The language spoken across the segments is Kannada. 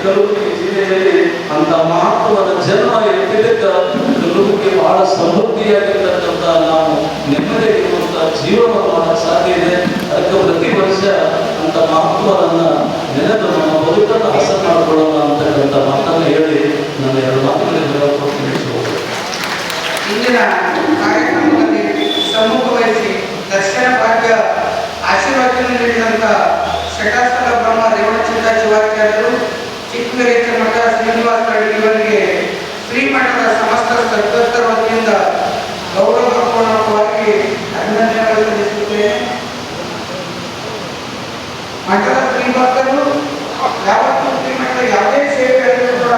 ಕಲಬುರಗಿ ಜಿಲ್ಲೆಯಲ್ಲಿ ಅಂತ ಮಹತ್ವದ ಜನ್ಮ ಎತ್ತಿದ್ದಕ್ಕ ಕಲಬುರಗಿ ಬಹಳ ಸಮೃದ್ಧಿಯಾಗಿರ್ತಕ್ಕಂಥ ನಾವು ನೆಮ್ಮದಿಯಾಗಿರುವಂಥ ಜೀವನ ಮಾಡಕ್ಕೆ ಸಾಧ್ಯ ಇದೆ. ಅದಕ್ಕೆ ಪ್ರತಿ ವರ್ಷ ಅಂತ ಮಹತ್ವವನ್ನು ನೆನೆದು ನಮ್ಮ ಬದುಕನ್ನು ಹಸನು ಮಾಡಿಕೊಳ್ಳೋಣ ಅಂತಕ್ಕಂಥ ಮಾತನ್ನು ಹೇಳಿ ನನ್ನ ಎರಡು ಮಾತುಗಳಿಂದ ಇಂದಿನ ಕಾರ್ಯಕ್ರಮದಲ್ಲಿ ಸಮ್ಮುಖ ವಹಿಸಿ ದರ್ಶನ ಭಾಗ್ಯ ಆಶೀರ್ವಾದ ನೀಡಿದಂಥ ಶಟಾಸ್ಥಲ ಬ್ರಹ್ಮ ರೇವಣಚಿತ್ತ ಶಿವಾಚಾರ್ಯರು, ಚಿಕ್ಕಮಗಳೂರು ಮಠ ಶ್ರೀನಿವಾಸ ರೆಡ್ಡಿ ಇವರಿಗೆ ಶ್ರೀಮಠದ ಸಮಸ್ತ ಸದ್ಭಕ್ತರ ವತಿಯಿಂದ ಗೌರವಪೂರ್ವಕವಾಗಿ ಅಭಿನಂದನೆಗಳನ್ನು ಸಲ್ಲಿಸುತ್ತೇನೆ. ಮಠದ ಶ್ರೀಭಕ್ತರು ಯಾವತ್ತೂ ಶ್ರೀಮಠದ ಯಾವುದೇ ಸೇವೆಗಳಿಗೂ ಕೂಡ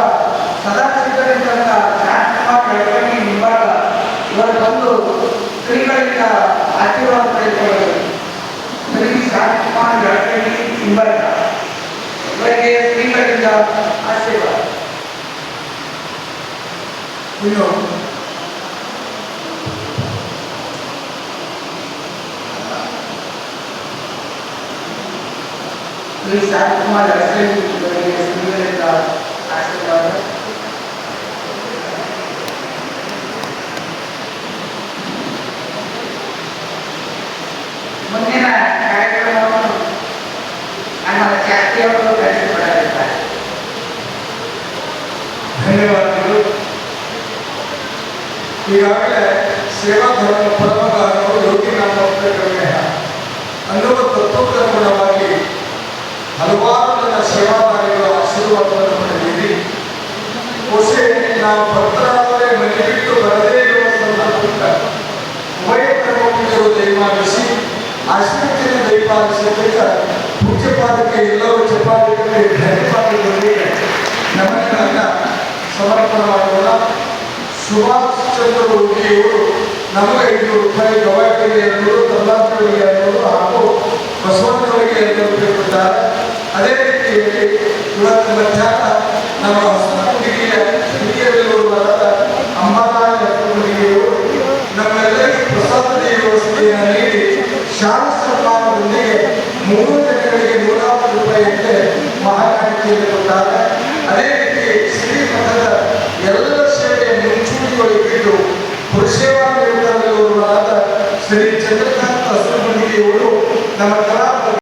ಸದಾ ಸಿದ್ಧರಿದ್ದಂಥ ಶಾಂತಕುಮಾರ್ ಬೆಳವಣಿಗೆ ನಿಂಬಾಗ ಇವರು ಬಂದು ಶ್ರೀಗಳಿಂದ ಆಶೀರ್ವಾದ ಪಡೆದುಕೊಳ್ಳಬೇಕು. ಶ್ರೀ ಶಾಂತಕುಮಾರ್ ಬೆಳವಣಿಗೆ ನಿಂಬಾಗ ಇವರಿಗೆ ಶ್ರೀಗಳಿಂದ ಆಶೀರ್ವಾದ. ಇನ್ನು ಶ್ರೀ ಶಾಂತಕುಮಾರ್ ಬೆಳವಣಿಗೆ ಇವರಿಗೆ ಶ್ರೀಗಳಿಂದ ಆಶೀರ್ವಾದ. ಮುಂದಿನ ಕಾರ್ಯಕ್ರಮವನ್ನು ನಮ್ಮ ಖ್ಯಾತಿಯವರು ನಡೆಸಿಕೊಡಲಿದ್ದಾರೆ. ಧನ್ಯವಾದಗಳು. ಈಗಾಗಲೇ ಸೇವಾ ಧರ್ಮ ಪರಮಗಾರರು ಯೋಗಿನಾಥ ಅನ್ನುವ ತತ್ವಕ್ಕನುಗುಣವಾಗಿ ಹಲವಾರು ನನ್ನ ಸೇವಾದಾರಿಗಳ ಆಶೀರ್ವಾದವನ್ನು ಪಡೆದಿರಿ. ಹೊಸೆ ನಾವು ಭಕ್ತರಾದರೆ ಮನೆ ಬಿಟ್ಟು ಬರದೇ ಇರುವ ಸಂದರ್ಭ ಉಭಯ ಕರ್ಮಪೂಜರು ದಯಮಾಡಿಸಿ ಆಶ್ರಮಕ್ಕೆ ದಯಪಾಲಿಸಿದಾಗ ಪೂಜ್ಯಪಾದಕ್ಕೆ ಎಲ್ಲರೂ ಚಪಾತಿಗಳಿಗೆ ಧನ್ಯವಾದಗಳಿಗೆ ನಮನಗಳನ್ನು ಸಮರ್ಪಣೆ ಮಾಡೋಣ. ಸುಭಾಷ್ ಚಂದ್ರ ಬೋಸ್ರವರು ನಮಗೆ 500 ರೂಪಾಯಿ, ಗವಾಯಿಗೆ 200, ಕರ್ನಾಟಕರಿಗೆ 200 ಹಾಗೂ ಬಸವಣ್ಣವರಿಗೆ 200 ಕೊಡ್ತಾರೆ. ಅದೇ ರೀತಿಯಲ್ಲಿ ಇವತ್ತು ಮಧ್ಯಾಹ್ನ ನಮ್ಮ ಹೊಸಗುಂಡಿಗೆಯ ಹಿರಿಯರಲ್ಲಿರುವವರಾದ ಅಂಬಾರಾಯ ಹುಡುಗಿಯವರು ನಮ್ಮೆಲ್ಲರಿಗೂ ಪ್ರಸಾದದ ವ್ಯವಸ್ಥೆಯನ್ನು ನೀಡಿ ಶಾಲಾ ಸನ್ಮಾನದೊಂದಿಗೆ 3 ಜನಗಳಿಗೆ 150 ರೂಪಾಯಿಯಂತೆ ಮಹಾಕಾಣಿಕೆಯನ್ನು ಕೊಟ್ಟಾರೆ. ಅದೇ ರೀತಿ ಶ್ರೀಮಠದ ಎಲ್ಲ ಸೇವೆಯ ಮುಂಚೂಣಿಗೊಳಿಸಿದ್ದು ಪುರಸೇವಾ ನಿವೃತ್ತರಾದ ಶ್ರೀ ಚಂದ್ರಕಾಂತ್ ಹಸುಗುಂಡಿಗೆಯವರು ನಮ್ಮ ಕಲಾ